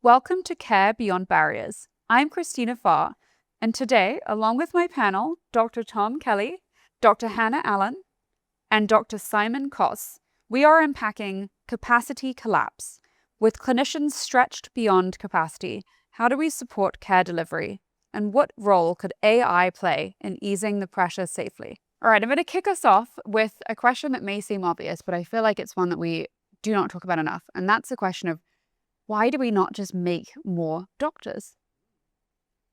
Welcome to Care Beyond Barriers. I'm Christina Farr, and today, along with my panel, Dr. Tom Kelly, Dr. Hannah Allen, and Dr. Simon Koss, we are unpacking capacity collapse. With clinicians stretched beyond capacity, how do we support care delivery? And what role could AI play in easing the pressure safely? All right, I'm going to kick us off with a question that may seem obvious, but I feel like it's one that we do not talk about enough. And that's the question of, why do we not just make more doctors?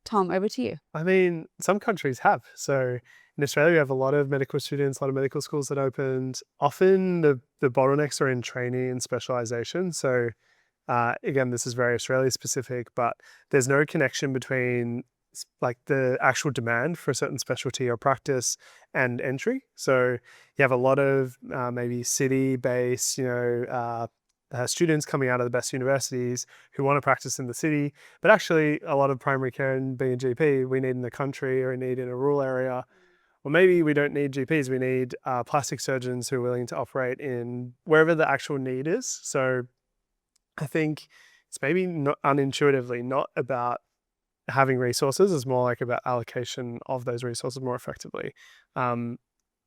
Tom, over to you. I mean, some countries have. So in Australia, we have a lot of medical students, a lot of medical schools that opened. Often the bottlenecks are in training and specialization. So again, this is very Australia specific, but there's no connection between like the actual demand for a certain specialty or practice and entry. So you have a lot of maybe city-based, students coming out of the best universities who want to practice in the city, but actually a lot of primary care and being a GP, we need in the country or we need in a rural area. Or maybe we don't need GPs, we need plastic surgeons who are willing to operate in wherever the actual need is. So I think it's maybe not unintuitively not about having resources, it's more like about allocation of those resources more effectively.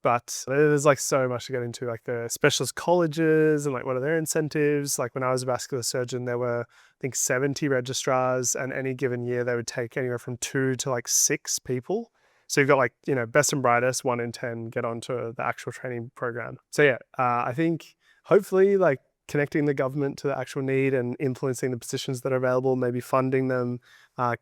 But there's like so much to get into, like the specialist colleges and like what are their incentives. Like when I was a vascular surgeon, there were, I think, 70 registrars, and any given year they would take anywhere from 2 to like 6 people. So you've got like, best and brightest, 1 in 10 get onto the actual training program. So yeah, I think hopefully like connecting the government to the actual need and influencing the positions that are available, maybe funding them,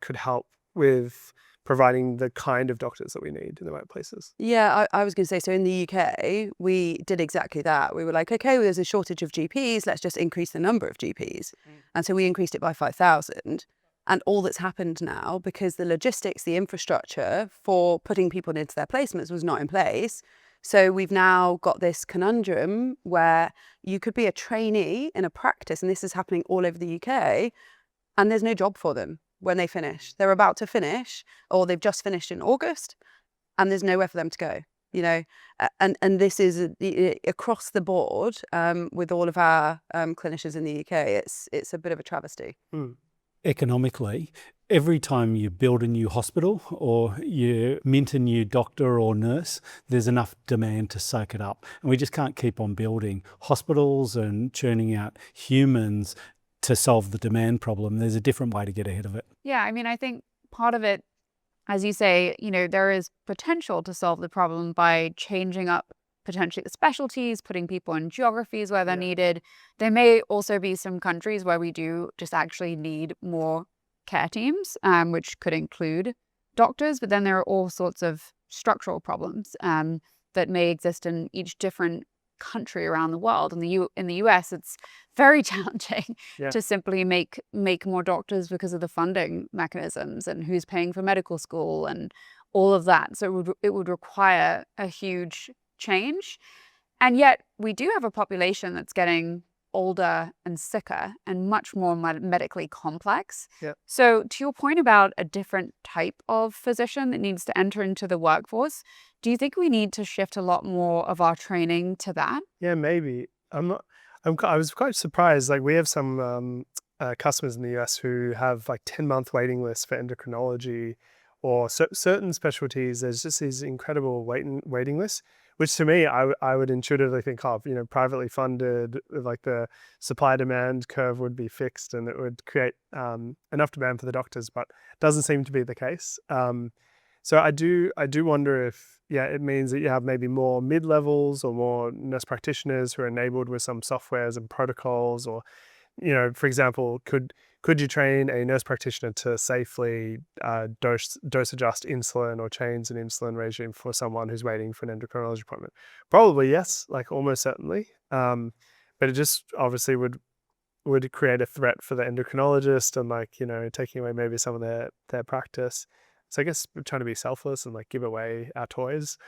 could help with providing the kind of doctors that we need in the right places. Yeah, I was going to say, so in the UK, we did exactly that. We were like, okay, well, there's a shortage of GPs, let's just increase the number of GPs. And so we increased it by 5,000. And all that's happened now, because the logistics, the infrastructure for putting people into their placements was not in place. So we've now got this conundrum where you could be a trainee in a practice, and this is happening all over the UK, and there's no job for them when they finish. They're about to finish, or they've just finished in August, and there's nowhere for them to go, and this is across the board with all of our clinicians in the UK. It's a bit of a travesty. Economically, every time you build a new hospital or you mint a new doctor or nurse, there's enough demand to soak it up. And we just can't keep on building hospitals and churning out humans to solve the demand problem. There's a different way to get ahead of it. Yeah, I mean, I think part of it, as you say, there is potential to solve the problem by changing up potentially the specialties, putting people in geographies where they're needed. There may also be some countries where we do just actually need more care teams, which could include doctors, but then there are all sorts of structural problems that may exist in each different country around the world. In the US, it's very challenging to simply make more doctors because of the funding mechanisms and who's paying for medical school and all of that. So it would require a huge change. And yet we do have a population that's getting older and sicker and much more medically complex. So to your point about a different type of physician that needs to enter into the workforce, do you think we need to shift a lot more of our training to that? Yeah, maybe. I was quite surprised. Like we have some customers in the US who have like 10-month waiting lists for endocrinology or certain specialties. There's just these incredible waiting lists, which to me, I would intuitively think of, privately funded, like the supply demand curve would be fixed and it would create enough demand for the doctors, but it doesn't seem to be the case. So I do wonder if, it means that you have maybe more mid-levels or more nurse practitioners who are enabled with some softwares and protocols, or, for example, could you train a nurse practitioner to safely dose adjust insulin or change an insulin regime for someone who's waiting for an endocrinology appointment? Probably yes, like almost certainly. But it just obviously would create a threat for the endocrinologist and taking away maybe some of their practice. So I guess trying to be selfless and like give away our toys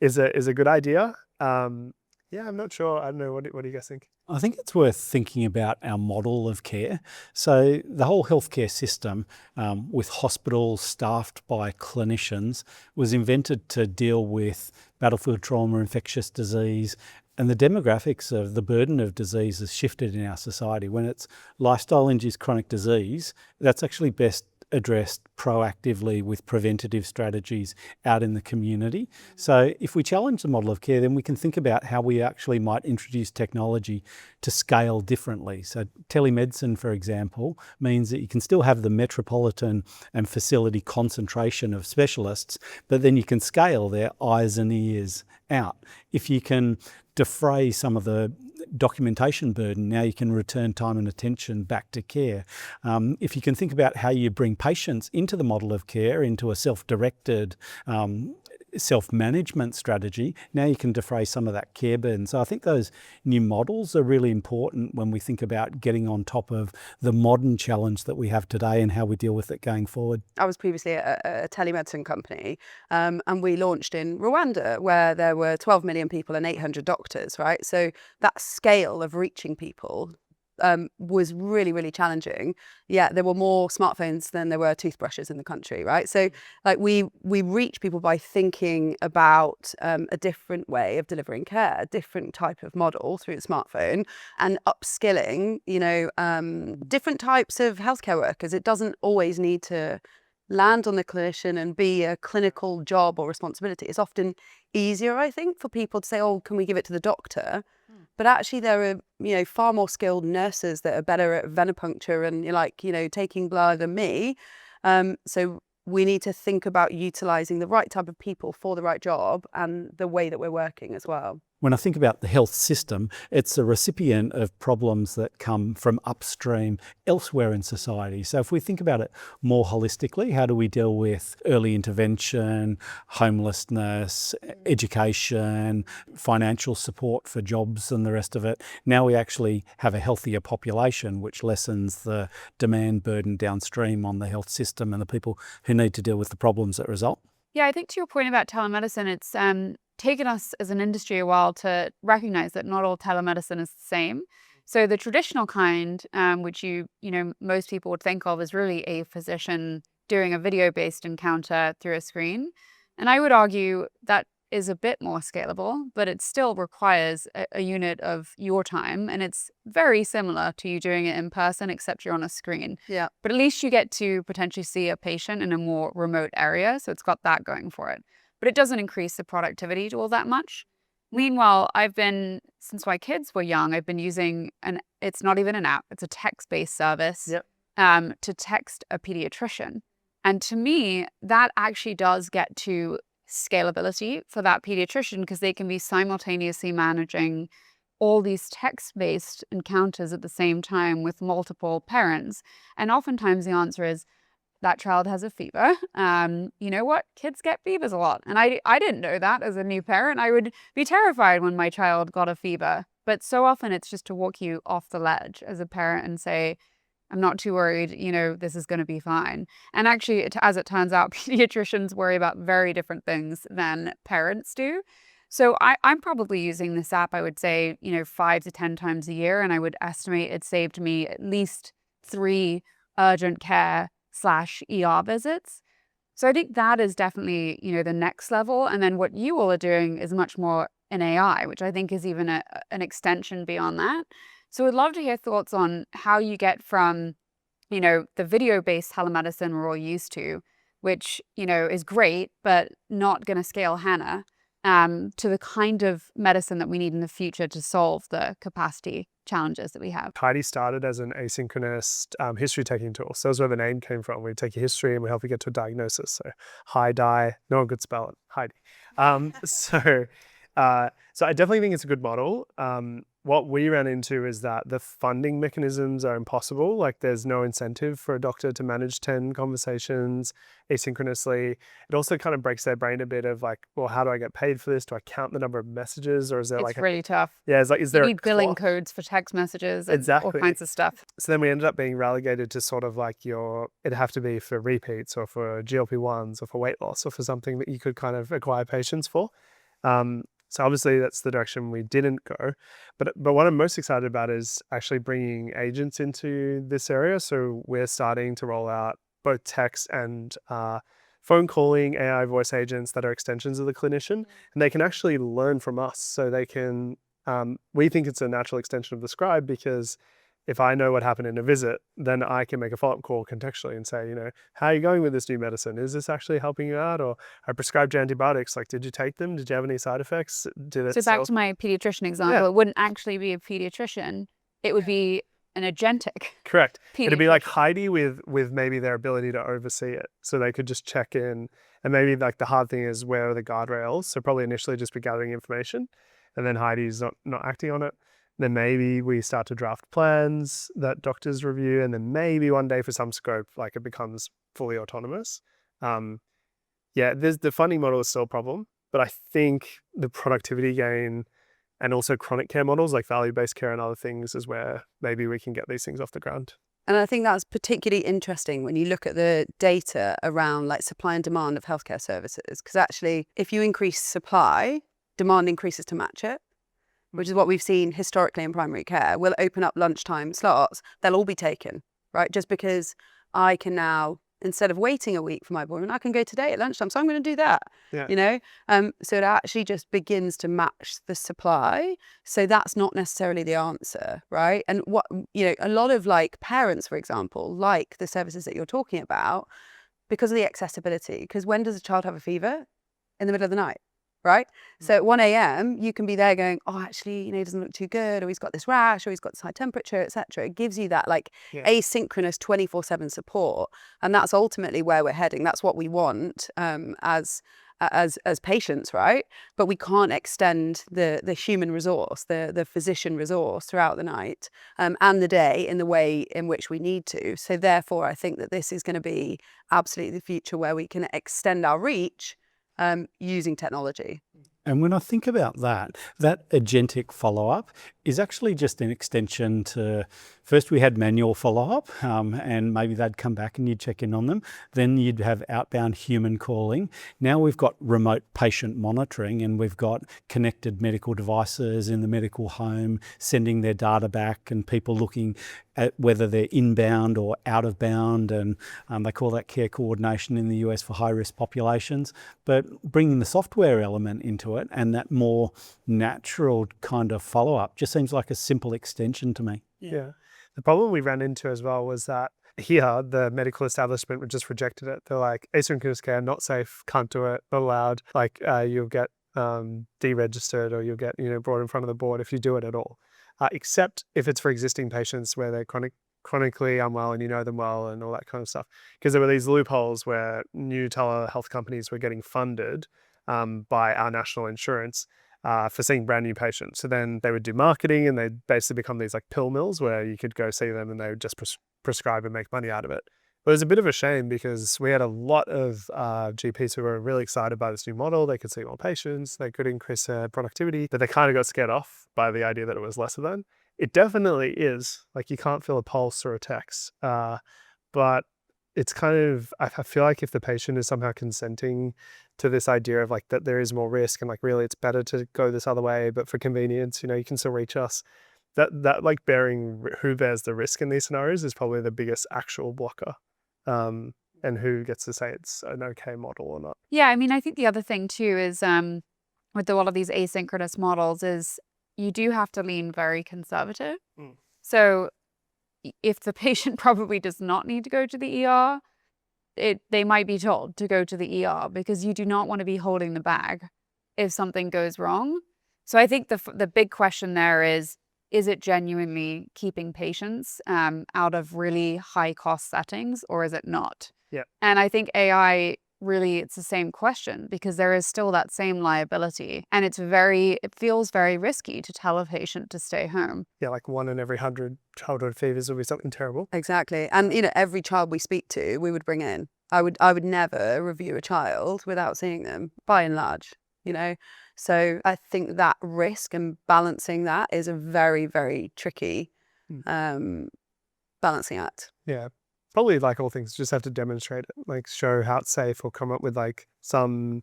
is a good idea. Yeah, I'm not sure. I don't know. What do you guys think? I think it's worth thinking about our model of care. So the whole healthcare system, with hospitals staffed by clinicians, was invented to deal with battlefield trauma, infectious disease, and the demographics of the burden of disease has shifted in our society. When it's lifestyle-induced chronic disease, that's actually best addressed proactively with preventative strategies out in the community. So if we challenge the model of care, then we can think about how we actually might introduce technology to scale differently. So telemedicine, for example, means that you can still have the metropolitan and facility concentration of specialists, but then you can scale their eyes and ears out. If you can defray some of the documentation burden, now you can return time and attention back to care. If you can think about how you bring patients into the model of care, into a self-directed self-management strategy, now you can defray some of that care burden. So I think those new models are really important when we think about getting on top of the modern challenge that we have today and how we deal with it going forward. I was previously at a telemedicine company, and we launched in Rwanda, where there were 12 million people and 800 doctors, right? So that scale of reaching people was really, really challenging. Yeah, there were more smartphones than there were toothbrushes in the country, right? So like we reach people by thinking about a different way of delivering care, a different type of model through the smartphone, and upskilling, different types of healthcare workers. It doesn't always need to land on the clinician and be a clinical job or responsibility. It's often easier, I think, for people to say, oh, can we give it to the doctor? But actually there are, far more skilled nurses that are better at venipuncture and taking blood than me. So we need to think about utilizing the right type of people for the right job and the way that we're working as well. When I think about the health system, it's a recipient of problems that come from upstream elsewhere in society. So if we think about it more holistically, how do we deal with early intervention, homelessness, education, financial support for jobs and the rest of it? Now we actually have a healthier population, which lessens the demand burden downstream on the health system and the people who need to deal with the problems that result. Yeah, I think to your point about telemedicine, it's taken us as an industry a while to recognize that not all telemedicine is the same. So the traditional kind, which most people would think of as really a physician doing a video-based encounter through a screen. And I would argue that is a bit more scalable, but it still requires a unit of your time. And it's very similar to you doing it in person, except you're on a screen. Yeah. But at least you get to potentially see a patient in a more remote area. So it's got that going for it. But it doesn't increase the productivity all that much. Meanwhile, since my kids were young, I've been using it's not even an app, it's a text-based service to text a pediatrician. And to me, that actually does get to scalability for that pediatrician, because they can be simultaneously managing all these text-based encounters at the same time with multiple parents. And oftentimes the answer is, that child has a fever. You know what? Kids get fevers a lot. And I didn't know that as a new parent. I would be terrified when my child got a fever. But so often it's just to walk you off the ledge as a parent and say, I'm not too worried, this is going to be fine. And actually, as it turns out, pediatricians worry about very different things than parents do. So I'm probably using this app, I would say, 5 to 10 times a year. And I would estimate it saved me at least 3 urgent care /ER visits. So I think that is definitely, the next level. And then what you all are doing is much more in AI, which I think is even an extension beyond that. So I'd love to hear thoughts on how you get from, the video-based telemedicine we're all used to, which, is great, but not going to scale Hannah, to the kind of medicine that we need in the future to solve the capacity challenges that we have. Heidi started as an asynchronous history taking tool. So that's where the name came from. We take your history and we help you get to a diagnosis. So Heidi, no one could spell it, Heidi. So I definitely think it's a good model. What we ran into is that the funding mechanisms are impossible. Like there's no incentive for a doctor to manage 10 conversations asynchronously. It also kind of breaks their brain a bit of like, well, how do I get paid for this? Do I count the number of messages, or is there It's really tough. Yeah, it's like, is there you need billing codes for text messages and all kinds of stuff. So then we ended up being relegated to sort of like it'd have to be for repeats or for GLP-1s or for weight loss or for something that you could kind of acquire patients for. So obviously that's the direction we didn't go. But what I'm most excited about is actually bringing agents into this area. So we're starting to roll out both text and phone calling AI voice agents that are extensions of the clinician, and they can actually learn from us. So they can, we think it's a natural extension of the scribe, because if I know what happened in a visit, then I can make a follow-up call contextually and say, how are you going with this new medicine? Is this actually helping you out? Or I prescribed you antibiotics. Like, did you take them? Did you have any side effects? So back to my pediatrician example, Yeah. it wouldn't actually be a pediatrician. It would be an agentic. Correct. It'd be like pediatrician. Heidi with maybe their ability to oversee it. So they could just check in, and maybe like the hard thing is where are the guardrails? So probably initially just be gathering information, and then Heidi's not acting on it. Then maybe we start to draft plans that doctors review, and then maybe one day for some scope, like it becomes fully autonomous. The funding model is still a problem, but I think the productivity gain and also chronic care models like value-based care and other things is where maybe we can get these things off the ground. And I think that's particularly interesting when you look at the data around like supply and demand of healthcare services, because actually if you increase supply, demand increases to match it, which is what we've seen historically in primary care. We'll open up lunchtime slots, they'll all be taken, right? Just because I can now, instead of waiting a week for my appointment, I can go today at lunchtime, so I'm going to do that, Yeah. So it actually just begins to match the supply. So that's not necessarily the answer, right? And what, a lot of like parents, for example, like the services that you're talking about because of the accessibility. Because when does a child have a fever? In the middle of the night. Right? So at 1 a.m, you can be there going, oh, actually, he doesn't look too good, or he's got this rash, or he's got this high temperature, etc. It gives you that like asynchronous 24/7 support. And that's ultimately where we're heading. That's what we want as patients, right? But we can't extend the human resource, the physician resource throughout the night and the day in the way in which we need to. So therefore, I think that this is going to be absolutely the future where we can extend our reach using technology. And when I think about that agentic follow-up is actually just an extension to, first we had manual follow-up and maybe they'd come back and you'd check in on them. Then you'd have outbound human calling. Now we've got remote patient monitoring, and we've got connected medical devices in the medical home sending their data back, and people looking at whether they're inbound or out of bound, and they call that care coordination in the US for high-risk populations. But bringing the software element into it and that more natural kind of follow-up just seems like a simple extension to me. Yeah. The problem we ran into as well was that here, the medical establishment just rejected it. They're like, asynchronous care, not safe, can't do it, not allowed. Like you'll get deregistered, or you'll get brought in front of the board if you do it at all. Except if it's for existing patients where they're chronically unwell and you know them well and all that kind of stuff. Because there were these loopholes where new telehealth companies were getting funded by our national insurance for seeing brand new patients. So then they would do marketing, and they'd basically become these like pill mills where you could go see them and they would just prescribe and make money out of it. But it was a bit of a shame because we had a lot of GPs who were really excited by this new model. They could see more patients, they could increase their productivity, but they kind of got scared off by the idea that it was lesser than. It definitely is. Like, you can't feel a pulse or a text, but it's kind of, I feel like if the patient is somehow consenting to this idea of like that there is more risk, and like really it's better to go this other way, but for convenience, you can still reach us. That like bearing who bears the risk in these scenarios is probably the biggest actual blocker. And who gets to say it's an okay model or not. Yeah, I mean, I think the other thing too is with a lot of these asynchronous models is you do have to lean very conservative. So if the patient probably does not need to go to the ER, they might be told to go to the ER, because you do not want to be holding the bag if something goes wrong. So I think the big question there is it genuinely keeping patients out of really high cost settings, or is it not? Yeah. And I think AI, really, it's the same question, because there is still that same liability, and it feels very risky to tell a patient to stay home. Yeah, like 1 in every 100 childhood fevers will be something terrible. Exactly. And every child we speak to, we would bring in. I would never review a child without seeing them, by and large, So I think that risk and balancing that is a very, very tricky balancing act. Yeah. Probably like all things, just have to demonstrate it, like show how it's safe, or come up with like some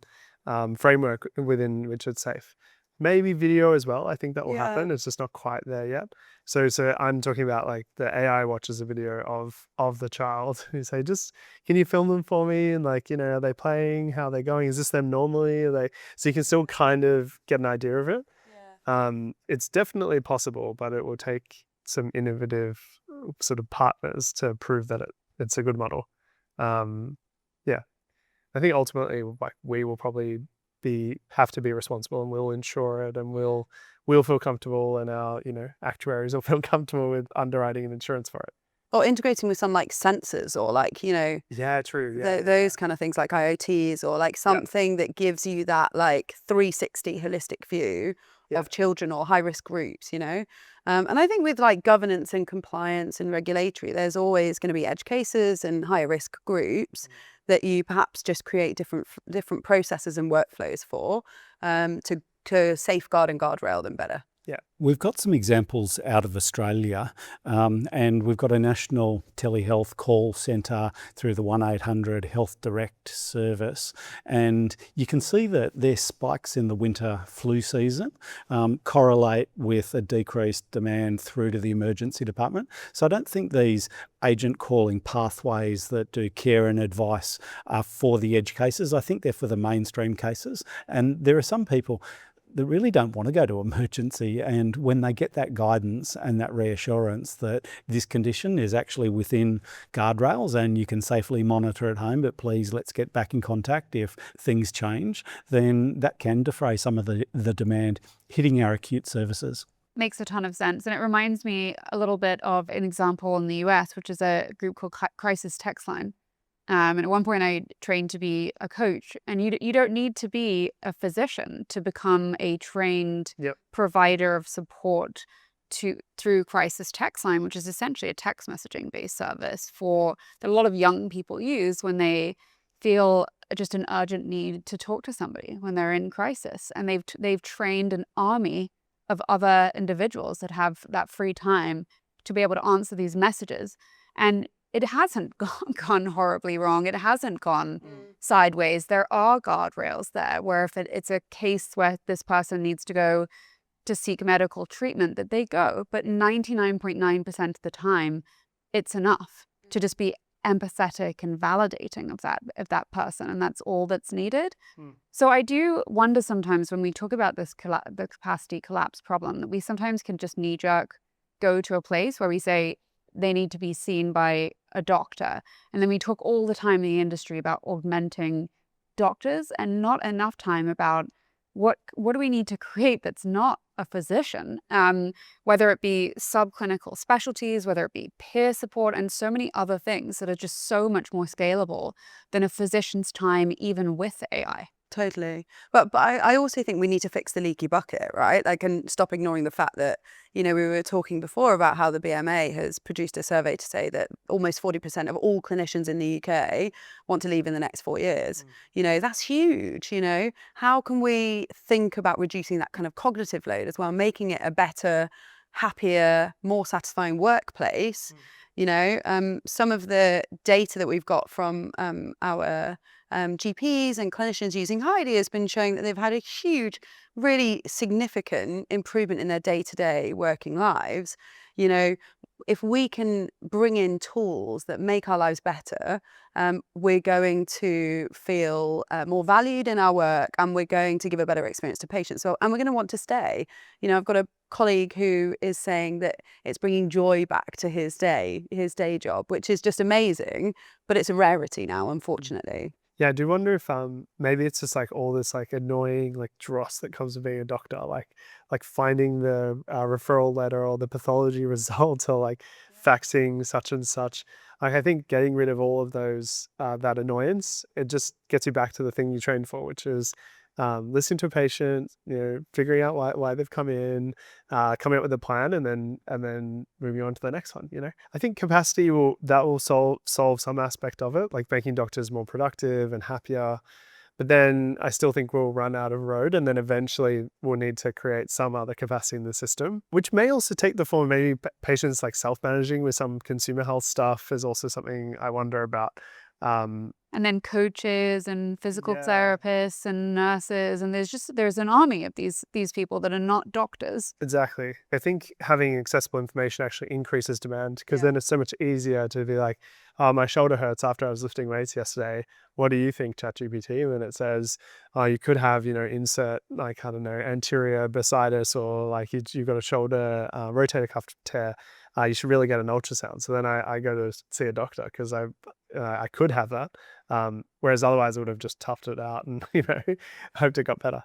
framework within which it's safe. maybe video as well. I think that will Yeah. happen. It's just not quite there yet. So I'm talking about like the AI watches a video of the child who say, just can you film them for me? And like, are they playing? How are they going? Is this them normally? Are they? So you can still kind of get an idea of it. It's definitely possible, but it will take some innovative sort of partners to prove that it's a good model. Yeah, I think ultimately, like, we will probably have to be responsible, and we'll insure it, and we'll feel comfortable, and our actuaries will feel comfortable with underwriting and insurance for it. Or integrating with some like sensors or like, Yeah, true. Yeah, those kind of things like IoTs or like something that gives you that like 360 holistic view of children or high risk groups, And I think with like governance and compliance and regulatory, there's always going to be edge cases and higher risk groups that you perhaps just create different processes and workflows for to safeguard and guardrail them better. Yeah. We've got some examples out of Australia, and we've got a national telehealth call centre through the 1-800 Health Direct service, and you can see that their spikes in the winter flu season correlate with a decreased demand through to the emergency department. So I don't think these agent calling pathways that do care and advice are for the edge cases. I think they're for the mainstream cases, and there are some people that really don't want to go to emergency, and when they get that guidance and that reassurance that this condition is actually within guardrails and you can safely monitor at home, but please let's get back in contact if things change, then that can defray some of the demand hitting our acute services. Makes a ton of sense. And it reminds me a little bit of an example in the US, which is a group called Crisis Text Line. And at one point I trained to be a coach, and you don't need to be a physician to become a trained provider of support through Crisis Text Line, which is essentially a text messaging based service that a lot of young people use when they feel just an urgent need to talk to somebody when they're in crisis. And they've trained an army of other individuals that have that free time to be able to answer these messages. And it hasn't gone horribly wrong. It hasn't gone sideways. There are guardrails there where if it's a case where this person needs to go to seek medical treatment, that they go. But 99.9% of the time, it's enough to just be empathetic and validating of that person, and that's all that's needed. So I do wonder sometimes when we talk about the capacity collapse problem, that we sometimes can just knee-jerk go to a place where we say they need to be seen by a doctor. And then we talk all the time in the industry about augmenting doctors and not enough time about what do we need to create that's not a physician, whether it be subclinical specialties, whether it be peer support, and so many other things that are just so much more scalable than a physician's time, even with AI. Totally. But I also think we need to fix the leaky bucket, right? Like, and stop ignoring the fact that, we were talking before about how the BMA has produced a survey to say that almost 40% of all clinicians in the UK want to leave in the next 4 years. That's huge. How can we think about reducing that kind of cognitive load as well, making it a better, happier, more satisfying workplace? Some of the data that we've got from our GPs and clinicians using Heidi has been showing that they've had a huge, really significant improvement in their day-to-day working lives. If we can bring in tools that make our lives better, we're going to feel more valued in our work, and we're going to give a better experience to patients. And we're going to want to stay. I've got a colleague who is saying that it's bringing joy back to his day job, which is just amazing, but it's a rarity now, unfortunately. Yeah, I do wonder if maybe it's just like all this like annoying like dross that comes with being a doctor, like finding the referral letter or the pathology result or like faxing such and such. Like, I think getting rid of all of those that annoyance, it just gets you back to the thing you trained for, which is listening to a patient, figuring out why they've come in, coming up with a plan, and then moving on to the next one. I think capacity will solve some aspect of it, like making doctors more productive and happier. But then I still think we'll run out of road, and then eventually we'll need to create some other capacity in the system, which may also take the form of maybe patients like self-managing with some consumer health stuff is also something I wonder about. And then coaches and physical Yeah. therapists and nurses, and there's an army of these people that are not doctors. Exactly. I think having accessible information actually increases demand, because Yeah. then it's so much easier to be like, oh, my shoulder hurts after I was lifting weights yesterday. What do you think, ChatGPT? And then it says, oh, you could have, insert like, I don't know, anterior bursitis, or like you've got a shoulder rotator cuff tear. You should really get an ultrasound. So then I go to see a doctor because I could have that. Whereas otherwise I would have just toughed it out and, hoped it got better.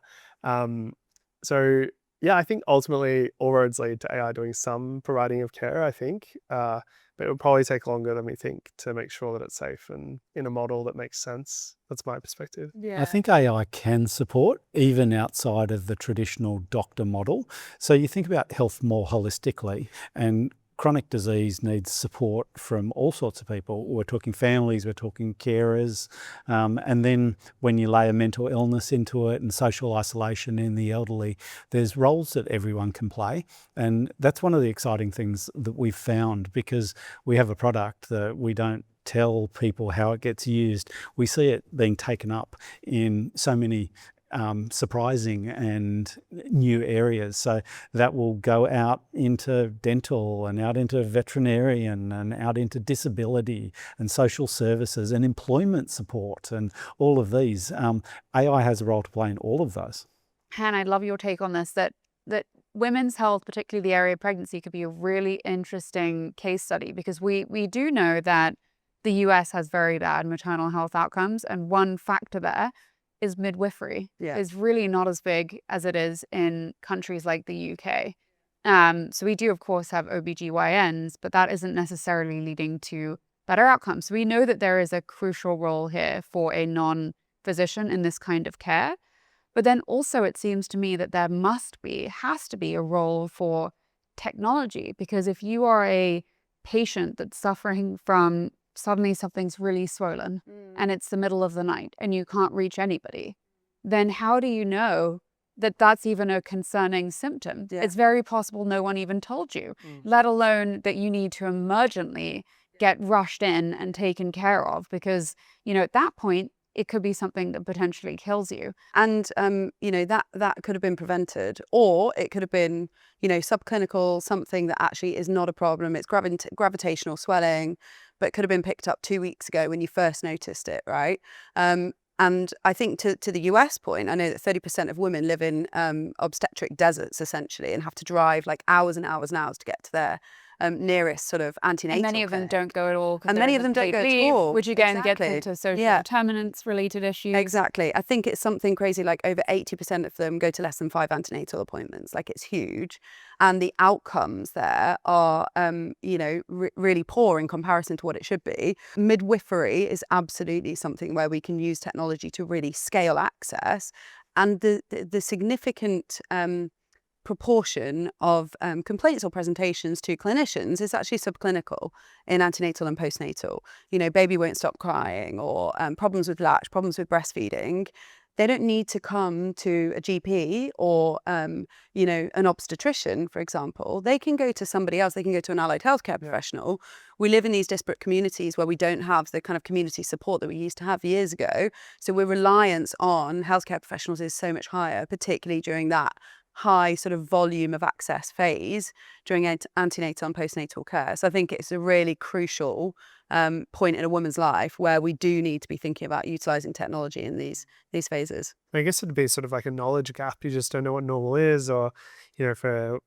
So yeah, I think ultimately all roads lead to AI doing some providing of care, I think. But it would probably take longer than we think to make sure that it's safe and in a model that makes sense. That's my perspective. I think AI can support even outside of the traditional doctor model. So you think about health more holistically, and chronic disease needs support from all sorts of people. We're talking families, we're talking carers, and then when you lay a mental illness into it and social isolation in the elderly, there's roles that everyone can play. And that's one of the exciting things that we've found, because we have a product that we don't tell people how it gets used. We see it being taken up in so many surprising and new areas. So that will go out into dental and out into veterinarian and out into disability and social services and employment support and all of these. AI has a role to play in all of those. Han, I'd love your take on this, that women's health, particularly the area of pregnancy, could be a really interesting case study, because we do know that the US has very bad maternal health outcomes, and one factor there is midwifery. Is really not as big as it is in countries like the UK. So we do, of course, have OBGYNs, but that isn't necessarily leading to better outcomes. So we know that there is a crucial role here for a non-physician in this kind of care. But then also it seems to me that there has to be a role for technology, because if you are a patient that's suffering from suddenly something's really swollen and it's the middle of the night and you can't reach anybody, then how do you know that that's even a concerning symptom? It's very possible no one even told you, let alone that you need to emergently get rushed in and taken care of, because, at that point, it could be something that potentially kills you. And, that could have been prevented, or it could have been, subclinical, something that actually is not a problem. It's gravitational swelling, but could have been picked up 2 weeks ago when you first noticed it, right? And I think to the US point, I know that 30% of women live in obstetric deserts, essentially, and have to drive like hours and hours and hours to get to their nearest sort of antenatal And many of them don't go at all. And many of them don't go at all. Which again gets into social determinants related issues. Exactly. I think it's something crazy, like over 80% of them go to less than 5 antenatal appointments. Like, it's huge. And the outcomes there are, really poor in comparison to what it should be. Midwifery is absolutely something where we can use technology to really scale access. And the significant proportion of complaints or presentations to clinicians is actually subclinical in antenatal and postnatal. Baby won't stop crying, or problems with latch, problems with breastfeeding. They don't need to come to a GP or, an obstetrician, for example. They can go to somebody else. They can go to an allied healthcare professional. We live in these disparate communities where we don't have the kind of community support that we used to have years ago. So our reliance on healthcare professionals is so much higher, particularly during that high sort of volume of access phase during antenatal and postnatal care. So I think it's a really crucial point in a woman's life where we do need to be thinking about utilizing technology in these phases. I guess it'd be sort of like a knowledge gap. You just don't know what normal is, or, for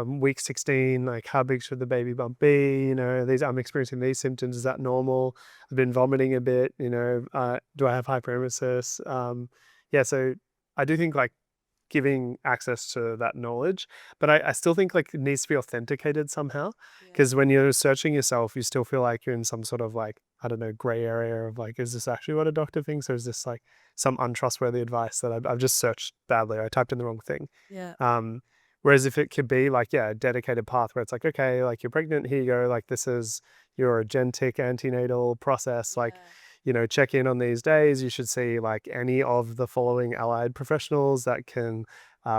week 16, like how big should the baby bump be? I'm experiencing these symptoms. Is that normal? I've been vomiting a bit. Do I have hyperemesis? So I do think like giving access to that knowledge, but I still think like it needs to be authenticated somehow, because when you're searching yourself, you still feel like you're in some sort of like, I don't know, gray area of like, is this actually what a doctor thinks, or is this like some untrustworthy advice that I've just searched badly, or I typed in the wrong thing? Whereas if it could be like, a dedicated path where it's like, okay, like you're pregnant, here you go, like this is your agentic antenatal process, like check in on these days. You should see like any of the following allied professionals that can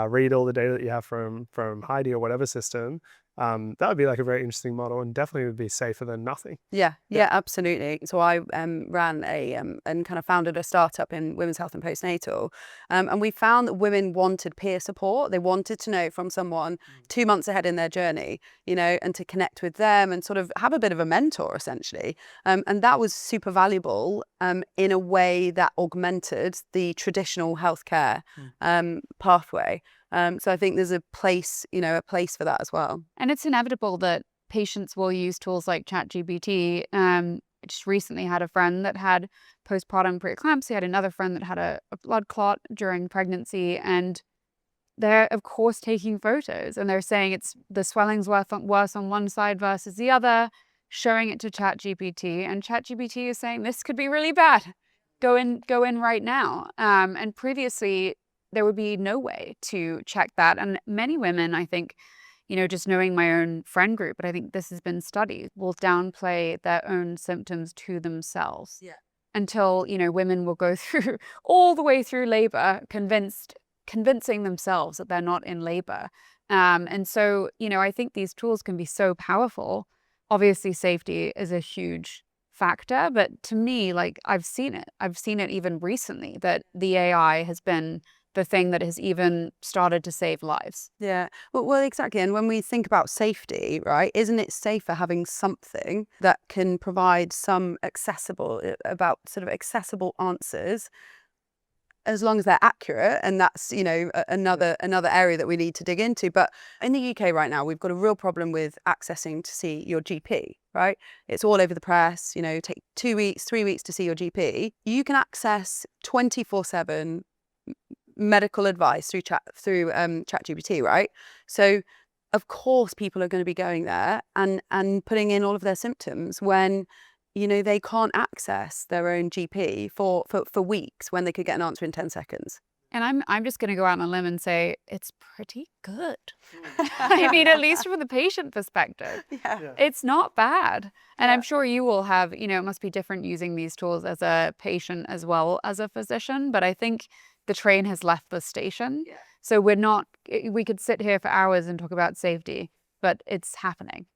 read all the data that you have from Heidi or whatever system. That would be like a very interesting model, and definitely would be safer than nothing. Yeah, absolutely. So I ran and kind of founded a startup in women's health and postnatal, and we found that women wanted peer support. They wanted to know from someone 2 months ahead in their journey, and to connect with them and sort of have a bit of a mentor essentially. And that was super valuable in a way that augmented the traditional healthcare pathway. So I think there's a place for that as well. And it's inevitable that patients will use tools like ChatGPT. I just recently had a friend that had postpartum preeclampsia, had another friend that had a blood clot during pregnancy, and they're of course taking photos and they're saying the swelling's worse on one side versus the other, showing it to ChatGPT, and ChatGPT is saying this could be really bad. Go in right now. And previously there would be no way to check that. And many women, I think, just knowing my own friend group, but I think this has been studied, will downplay their own symptoms to themselves. Yeah. Until, women will go through all the way through labor, convincing themselves that they're not in labor. And so, I think these tools can be so powerful. Obviously, safety is a huge factor, but to me, like, I've seen it even recently, that the AI has been the thing that has even started to save lives. Yeah, well, exactly. And when we think about safety, right, isn't it safer having something that can provide some accessible answers, as long as they're accurate? And that's, another area that we need to dig into. But in the UK right now, we've got a real problem with accessing to see your GP, right? It's all over the press, take 2 weeks, 3 weeks to see your GP. You can access 24/7 medical advice through ChatGPT, right? So of course people are going to be going there and putting in all of their symptoms when they can't access their own GP for weeks, when they could get an answer in 10 seconds. And I'm just going to go out on a limb and say it's pretty good. I mean, at least from the patient perspective, it's not bad. And I'm sure you will have, it must be different using these tools as a patient as well as a physician. But I think the train has left the station. Yeah. So we could sit here for hours and talk about safety, but it's happening.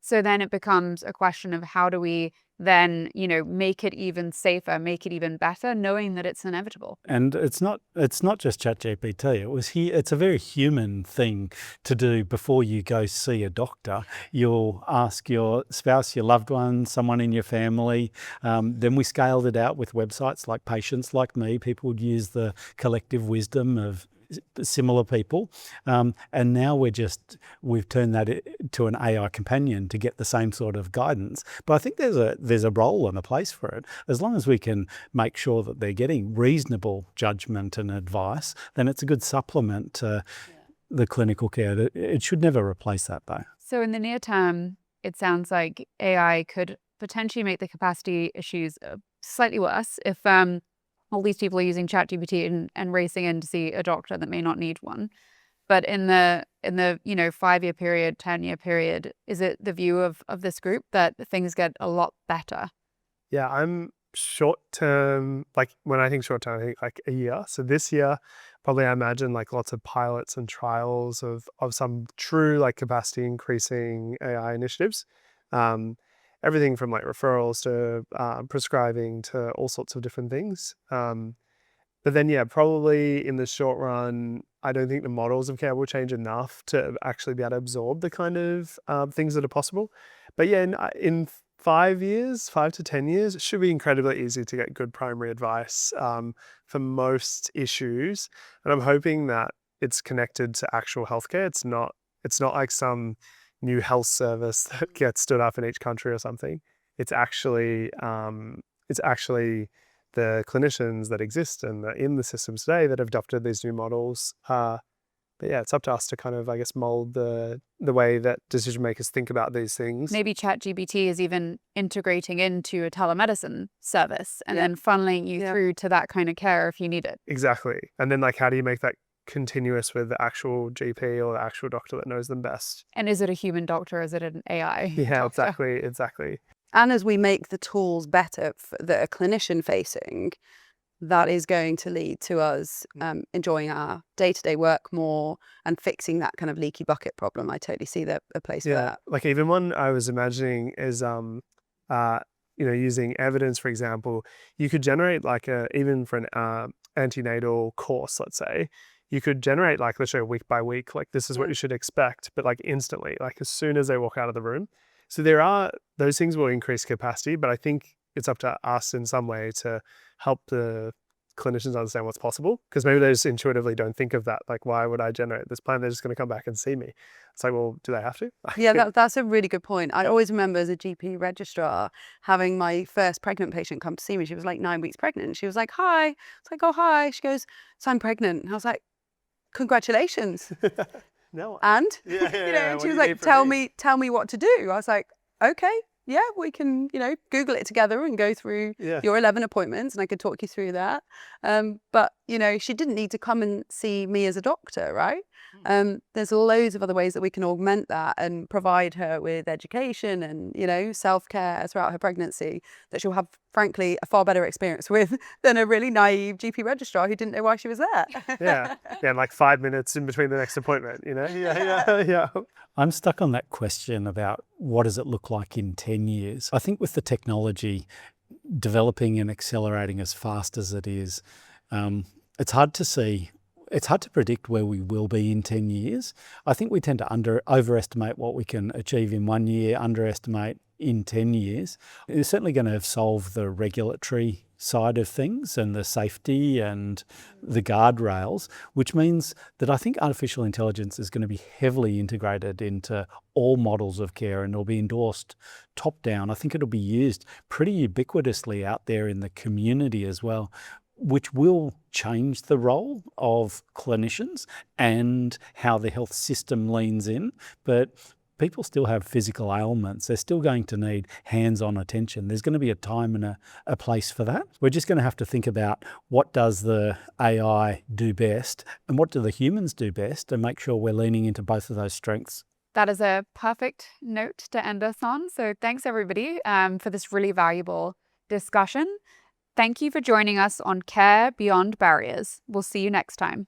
So then it becomes a question of how do we then, make it even safer, make it even better, knowing that it's inevitable. And it's not just ChatGPT. It's a very human thing to do before you go see a doctor. You'll ask your spouse, your loved one, someone in your family. Then we scaled it out with websites like Patients Like Me. People would use the collective wisdom of similar people, and now we've turned that to an AI companion to get the same sort of guidance. But I think there's a role and a place for it. As long as we can make sure that they're getting reasonable judgment and advice, then it's a good supplement to the clinical care. It should never replace that, though. So in the near term, it sounds like AI could potentially make the capacity issues slightly worse if all these people are using ChatGPT and racing in to see a doctor that may not need one. But in the 5-year period, 10-year period, is it the view of this group that things get a lot better? Yeah, I'm short term. Like when I think short term, I think like a year. So this year, probably I imagine like lots of pilots and trials of some true like capacity increasing AI initiatives. Everything from like referrals to prescribing to all sorts of different things. But then, probably in the short run, I don't think the models of care will change enough to actually be able to absorb the kind of things that are possible. But in 5 to 10 years, it should be incredibly easy to get good primary advice for most issues. And I'm hoping that it's connected to actual healthcare. It's not like some new health service that gets stood up in each country or something. It's actually the clinicians that exist and are in the systems today that have adopted these new models. But it's up to us to kind of, I guess, mold the way that decision makers think about these things. Maybe ChatGPT is even integrating into a telemedicine service and then funneling you through to that kind of care if you need it. Exactly. And then like, how do you make that continuous with the actual GP or the actual doctor that knows them best? And is it a human doctor or is it an AI doctor? Exactly. And as we make the tools better that are clinician facing, that is going to lead to us enjoying our day-to-day work more and fixing that kind of leaky bucket problem. I totally see a place for that. Like even one I was imagining is using evidence, for example. You could generate like even for an antenatal course, let's say, you could generate like literally week by week, like this is what you should expect, but like instantly, like as soon as they walk out of the room. So those things will increase capacity, but I think it's up to us in some way to help the clinicians understand what's possible, because maybe they just intuitively don't think of that. Like, why would I generate this plan? They're just going to come back and see me. It's like, well, do they have to? Yeah, that's a really good point. I always remember as a GP registrar having my first pregnant patient come to see me. She was like 9 weeks pregnant. She was like, hi. It's like, oh, hi. She goes, so I'm pregnant. And I was like, congratulations. No. And Yeah. and she was like, tell me what to do. I was like, okay, yeah, we can, Google it together and go through your 11 appointments, and I could talk you through that. But she didn't need to come and see me as a doctor, right? There's loads of other ways that we can augment that and provide her with education and, self-care throughout her pregnancy that she'll have, frankly, a far better experience with than a really naive GP registrar who didn't know why she was there. Yeah, like 5 minutes in between the next appointment, Yeah. I'm stuck on that question about what does it look like in 10 years. I think with the technology developing and accelerating as fast as it is, it's hard to predict where we will be in 10 years. I think we tend to overestimate what we can achieve in 1 year, underestimate in 10 years. It's certainly going to have solved the regulatory side of things and the safety and the guardrails, which means that I think artificial intelligence is going to be heavily integrated into all models of care, and it'll be endorsed top down. I think it'll be used pretty ubiquitously out there in the community as well, which will change the role of clinicians and how the health system leans in. But people still have physical ailments. They're still going to need hands-on attention. There's going to be a time and a place for that. We're just going to have to think about what does the AI do best and what do the humans do best, and make sure we're leaning into both of those strengths. That is a perfect note to end us on. So thanks everybody for this really valuable discussion. Thank you for joining us on Care Beyond Barriers. We'll see you next time.